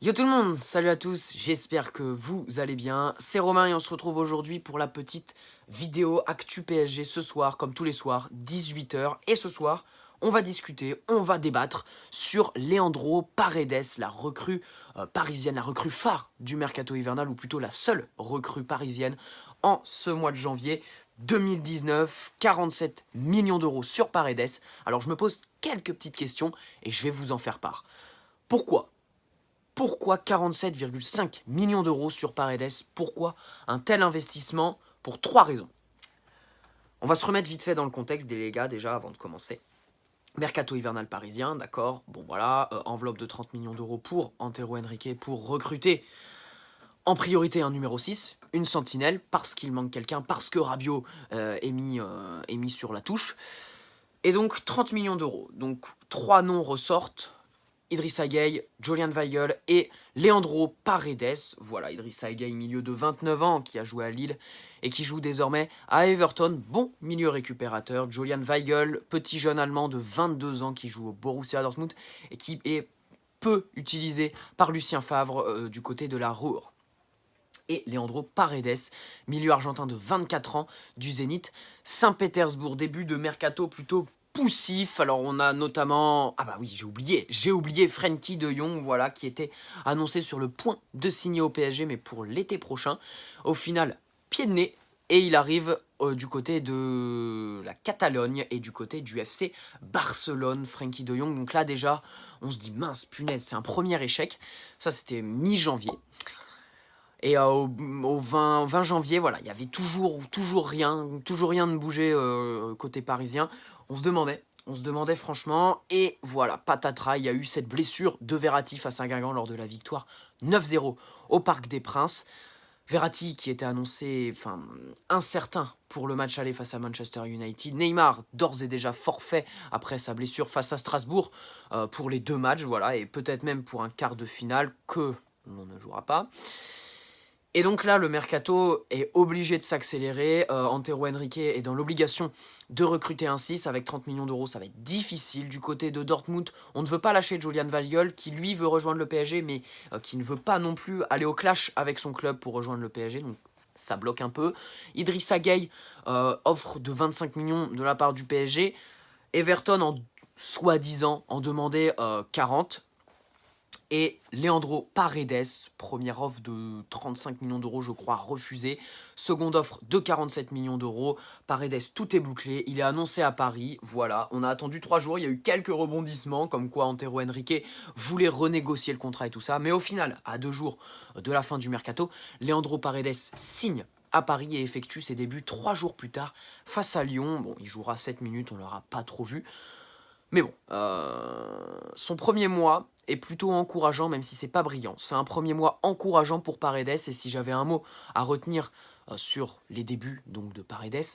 Yo tout le monde, salut à tous, j'espère que vous allez bien. C'est Romain et on se retrouve aujourd'hui pour la petite vidéo Actu PSG ce soir, comme tous les soirs, 18 h. Et ce soir, on va discuter, on va débattre sur Leandro Paredes, la recrue parisienne, la recrue phare du mercato hivernal, ou plutôt la seule recrue parisienne en ce mois de janvier 2019, 47 millions d'euros sur Paredes. Alors je me pose quelques petites questions et je vais vous en faire part. Pourquoi 47,5 millions d'euros sur Paredes? Pourquoi un tel investissement? Pour trois raisons. On va se remettre vite fait dans le contexte des gars déjà avant de commencer. Mercato hivernal parisien, d'accord, bon voilà, enveloppe de 30 millions d'euros pour Antero Henrique pour recruter en priorité un numéro 6, une sentinelle, parce qu'il manque quelqu'un, parce que Rabiot est mis sur la touche. Et donc 30 millions d'euros. Donc trois noms ressortent. Idrissa Gueye, Julian Weigl et Leandro Paredes. Voilà, Idrissa Gueye, milieu de 29 ans, qui a joué à Lille et qui joue désormais à Everton. Bon milieu récupérateur. Julian Weigl, petit jeune allemand de 22 ans qui joue au Borussia Dortmund et qui est peu utilisé par Lucien Favre du côté de la Ruhr. Et Leandro Paredes, milieu argentin de 24 ans du Zénith Saint-Pétersbourg. Début de mercato plutôt poussif. Alors on a notamment, ah bah oui, j'ai oublié Frenkie de Jong, voilà, qui était annoncé sur le point de signer au PSG, mais pour l'été prochain. Au final, pied de nez, et il arrive du côté de la Catalogne et du côté du FC Barcelone, Frenkie de Jong. Donc là déjà, on se dit mince, punaise, c'est un premier échec. Ça c'était mi-janvier. Et au 20 janvier, voilà, il y avait toujours rien ne bougeait côté parisien. On se demandait franchement, et voilà, patatras, il y a eu cette blessure de Verratti face à Guingamp lors de la victoire 9-0 au Parc des Princes. Verratti qui était annoncé incertain pour le match aller face à Manchester United. Neymar d'ores et déjà forfait après sa blessure face à Strasbourg pour les deux matchs, voilà, et peut-être même pour un quart de finale que l'on ne jouera pas. Et donc là, le mercato est obligé de s'accélérer. Antero Henrique est dans l'obligation de recruter un 6 avec 30 millions d'euros. Ça va être difficile. Du côté de Dortmund, on ne veut pas lâcher Julian Weigl, qui lui veut rejoindre le PSG, mais qui ne veut pas non plus aller au clash avec son club pour rejoindre le PSG. Donc ça bloque un peu. Idrissa Gueye, offre de 25 millions de la part du PSG. Everton, en soi-disant, en demandait 40. Et Leandro Paredes, première offre de 35 millions d'euros, je crois, refusée. Seconde offre de 47 millions d'euros. Paredes, tout est bouclé. Il est annoncé à Paris. Voilà, on a attendu 3 jours. Il y a eu quelques rebondissements, comme quoi Antero Henrique voulait renégocier le contrat et tout ça. Mais au final, à 2 jours de la fin du mercato, Leandro Paredes signe à Paris et effectue ses débuts 3 jours plus tard face à Lyon. Bon, il jouera 7 minutes, on ne l'aura pas trop vu. Mais bon, son premier mois est plutôt encourageant, même si c'est pas brillant. C'est un premier mois encourageant pour Paredes, et si j'avais un mot à retenir sur les débuts donc de Paredes,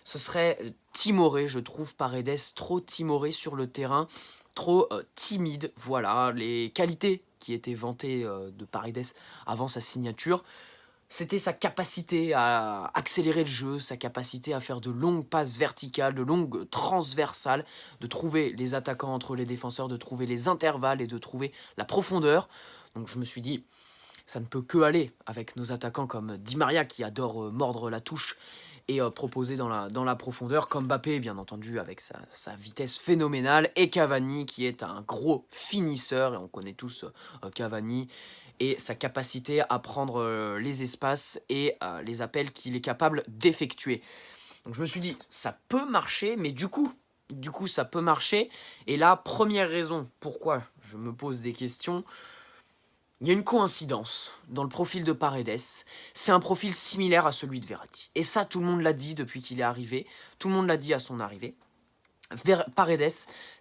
ce serait timoré. Je trouve Paredes trop timoré sur le terrain, trop timide. Voilà, les qualités qui étaient vantées de Paredes avant sa signature, c'était sa capacité à accélérer le jeu, sa capacité à faire de longues passes verticales, de longues transversales, de trouver les attaquants entre les défenseurs, de trouver les intervalles et de trouver la profondeur. Donc je me suis dit, ça ne peut que aller avec nos attaquants comme Di Maria qui adore mordre la touche et proposer dans la profondeur, comme Mbappé bien entendu avec sa vitesse phénoménale, et Cavani qui est un gros finisseur, et on connaît tous Cavani, et sa capacité à prendre les espaces et les appels qu'il est capable d'effectuer. Donc je me suis dit, ça peut marcher, mais du coup ça peut marcher. Et là, première raison pourquoi je me pose des questions, il y a une coïncidence dans le profil de Paredes. C'est un profil similaire à celui de Verratti. Et ça, tout le monde l'a dit depuis qu'il est arrivé, tout le monde l'a dit à son arrivée. Paredes,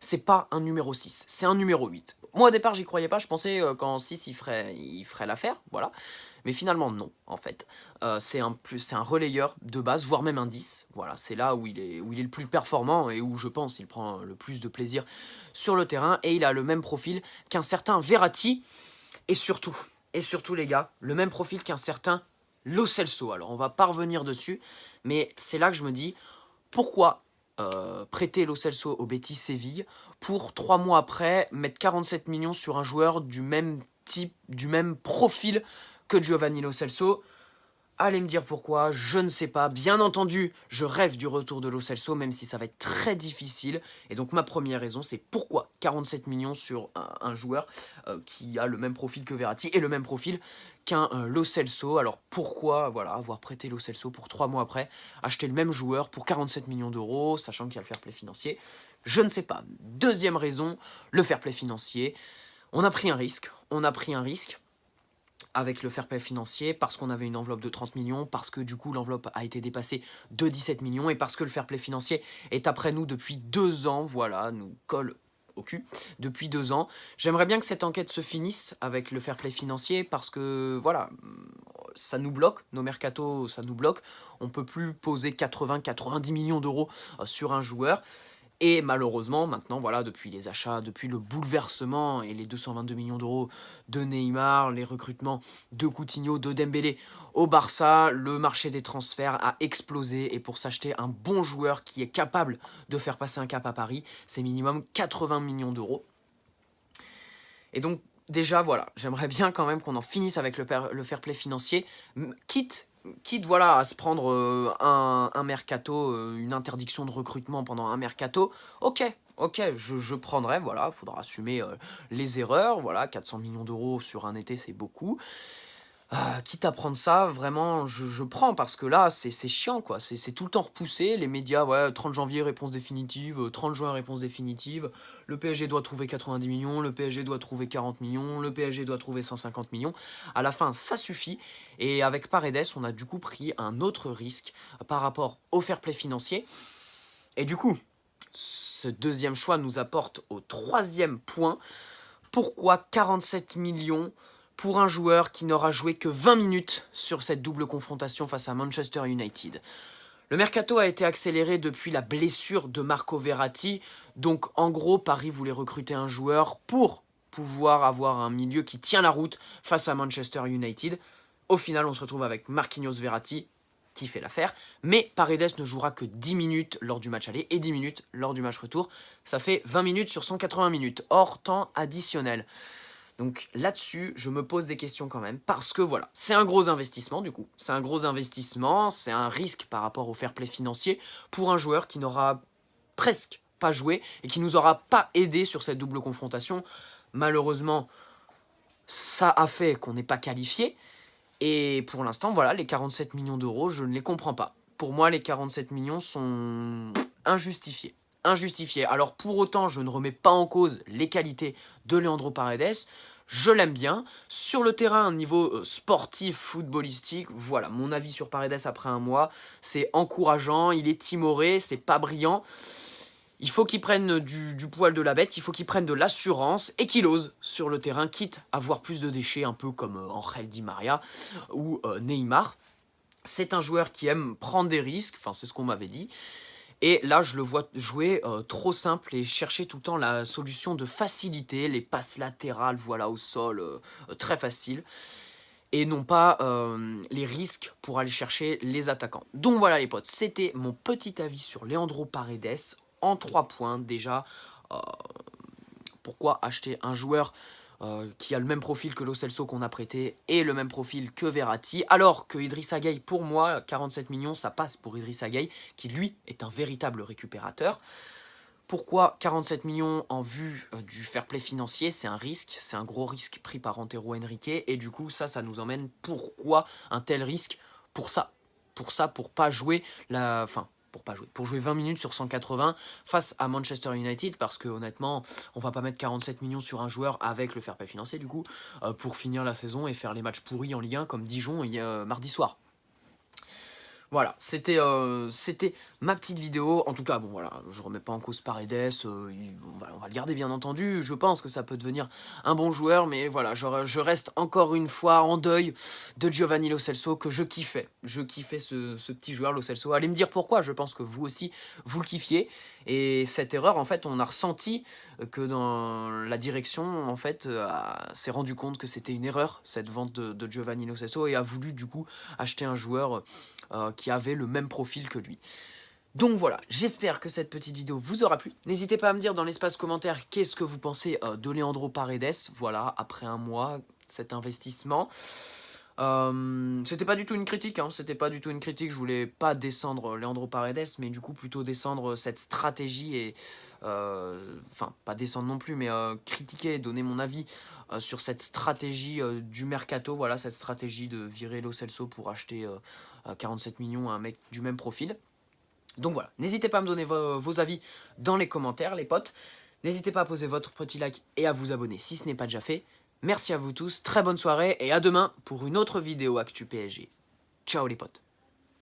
c'est pas un numéro 6, c'est un numéro 8. Moi au départ j'y croyais pas, je pensais qu'en 6 il ferait l'affaire, voilà. Mais finalement non, en fait. C'est un relayeur de base, voire même un 10. Voilà, c'est là où il est le plus performant et où je pense il prend le plus de plaisir sur le terrain. Et il a le même profil qu'un certain Verratti. Et surtout les gars, le même profil qu'un certain Lo Celso. Alors on va pas revenir dessus, mais c'est là que je me dis, pourquoi prêter Lo Celso au Betis Séville pour 3 mois après mettre 47 millions sur un joueur du même type, du même profil que Giovanni Lo Celso. Allez me dire pourquoi, je ne sais pas. Bien entendu, je rêve du retour de Lo Celso, même si ça va être très difficile. Et donc ma première raison, c'est pourquoi 47 millions sur un joueur qui a le même profil que Verratti et le même profil qu'un Lo Celso. Alors pourquoi avoir prêté Lo Celso pour 3 mois après, acheter le même joueur pour 47 millions d'euros, sachant qu'il y a le fair play financier? Je ne sais pas. Deuxième raison, le fair play financier. On a pris un risque. Avec le fair play financier, parce qu'on avait une enveloppe de 30 millions, parce que du coup l'enveloppe a été dépassée de 17 millions, et parce que le fair play financier est après nous depuis 2 ans, voilà, nous colle au cul, depuis 2 ans. J'aimerais bien que cette enquête se finisse avec le fair play financier, parce que, voilà, ça nous bloque, nos mercatos, ça nous bloque, on peut plus poser 80-90 millions d'euros sur un joueur. Et malheureusement, maintenant, voilà, depuis les achats, depuis le bouleversement et les 222 millions d'euros de Neymar, les recrutements de Coutinho, de Dembélé au Barça, le marché des transferts a explosé. Et pour s'acheter un bon joueur qui est capable de faire passer un cap à Paris, c'est minimum 80 millions d'euros. Et donc, déjà, voilà, j'aimerais bien quand même qu'on en finisse avec le fair play financier, quitte voilà, à se prendre un mercato, une interdiction de recrutement pendant un mercato. Ok, je prendrais, voilà, il faudra assumer les erreurs, voilà, 400 millions d'euros sur un été, c'est beaucoup. Quitte à prendre ça, vraiment, je prends, parce que là, c'est chiant, quoi. C'est tout le temps repoussé. Les médias, ouais, 30 janvier, réponse définitive, 30 juin, réponse définitive. Le PSG doit trouver 90 millions, le PSG doit trouver 40 millions, le PSG doit trouver 150 millions. À la fin, ça suffit. Et avec Paredes, on a du coup pris un autre risque par rapport au fair play financier. Et du coup, ce deuxième choix nous apporte au troisième point. Pourquoi 47 millions pour un joueur qui n'aura joué que 20 minutes sur cette double confrontation face à Manchester United? Le mercato a été accéléré depuis la blessure de Marco Verratti. Donc en gros, Paris voulait recruter un joueur pour pouvoir avoir un milieu qui tient la route face à Manchester United. Au final, on se retrouve avec Marquinhos Verratti qui fait l'affaire. Mais Paredes ne jouera que 10 minutes lors du match aller et 10 minutes lors du match retour. Ça fait 20 minutes sur 180 minutes, hors temps additionnel. Donc là-dessus, je me pose des questions quand même, parce que voilà, c'est un gros investissement du coup. C'est un gros investissement, c'est un risque par rapport au fair play financier pour un joueur qui n'aura presque pas joué et qui nous aura pas aidé sur cette double confrontation. Malheureusement, ça a fait qu'on n'est pas qualifié. Et pour l'instant, voilà, les 47 millions d'euros, je ne les comprends pas. Pour moi, les 47 millions sont injustifiés. Alors pour autant, je ne remets pas en cause les qualités de Leandro Paredes. Je l'aime bien. Sur le terrain, niveau sportif, footballistique, voilà, mon avis sur Paredes après un mois, c'est encourageant, il est timoré, c'est pas brillant. Il faut qu'il prenne du poil de la bête, il faut qu'il prenne de l'assurance et qu'il ose sur le terrain, quitte à avoir plus de déchets, un peu comme Angel Di Maria ou Neymar. C'est un joueur qui aime prendre des risques, enfin c'est ce qu'on m'avait dit. Et là, je le vois jouer trop simple et chercher tout le temps la solution de facilité, les passes latérales, voilà, au sol, très facile. Et non pas les risques pour aller chercher les attaquants. Donc voilà les potes, c'était mon petit avis sur Leandro Paredes en 3 points. Déjà, pourquoi acheter un joueur qui a le même profil que Lo Celso qu'on a prêté et le même profil que Verratti, alors que Idrissa Gueye, pour moi, 47 millions, ça passe pour Idrissa Gueye, qui lui est un véritable récupérateur. Pourquoi 47 millions en vue du fair play financier? C'est un risque, c'est un gros risque pris par Antero Henrique, et du coup ça nous emmène, pourquoi un tel risque? Pour pas jouer pour jouer 20 minutes sur 180 face à Manchester United, parce que honnêtement, on va pas mettre 47 millions sur un joueur avec le fair play financier du coup, pour finir la saison et faire les matchs pourris en Ligue 1 comme Dijon mardi soir. Voilà, c'était ma petite vidéo. En tout cas, bon voilà, je remets pas en cause Paredes, on va le garder bien entendu. Je pense que ça peut devenir un bon joueur, mais voilà, je reste encore une fois en deuil de Giovanni Lo Celso, que je kiffais. Je kiffais ce petit joueur Lo Celso. Allez me dire pourquoi, je pense que vous aussi, vous le kiffiez. Et cette erreur, en fait, on a ressenti que dans la direction, en fait, s'est rendu compte que c'était une erreur, cette vente de Giovanni Lo Celso, et a voulu du coup acheter un joueur qui avait le même profil que lui. Donc voilà, j'espère que cette petite vidéo vous aura plu. N'hésitez pas à me dire dans l'espace commentaire qu'est-ce que vous pensez de Leandro Paredes. Voilà, après un mois, cet investissement. C'était pas du tout une critique, hein, c'était pas du tout une critique, je voulais pas descendre Leandro Paredes, mais du coup plutôt descendre cette stratégie et, enfin pas descendre non plus, mais critiquer, donner mon avis sur cette stratégie du mercato, voilà, cette stratégie de virer Lo Celso pour acheter 47 millions à un mec du même profil. Donc voilà, n'hésitez pas à me donner vos avis dans les commentaires les potes, n'hésitez pas à poser votre petit like et à vous abonner si ce n'est pas déjà fait. Merci à vous tous, très bonne soirée et à demain pour une autre vidéo Actu PSG. Ciao les potes.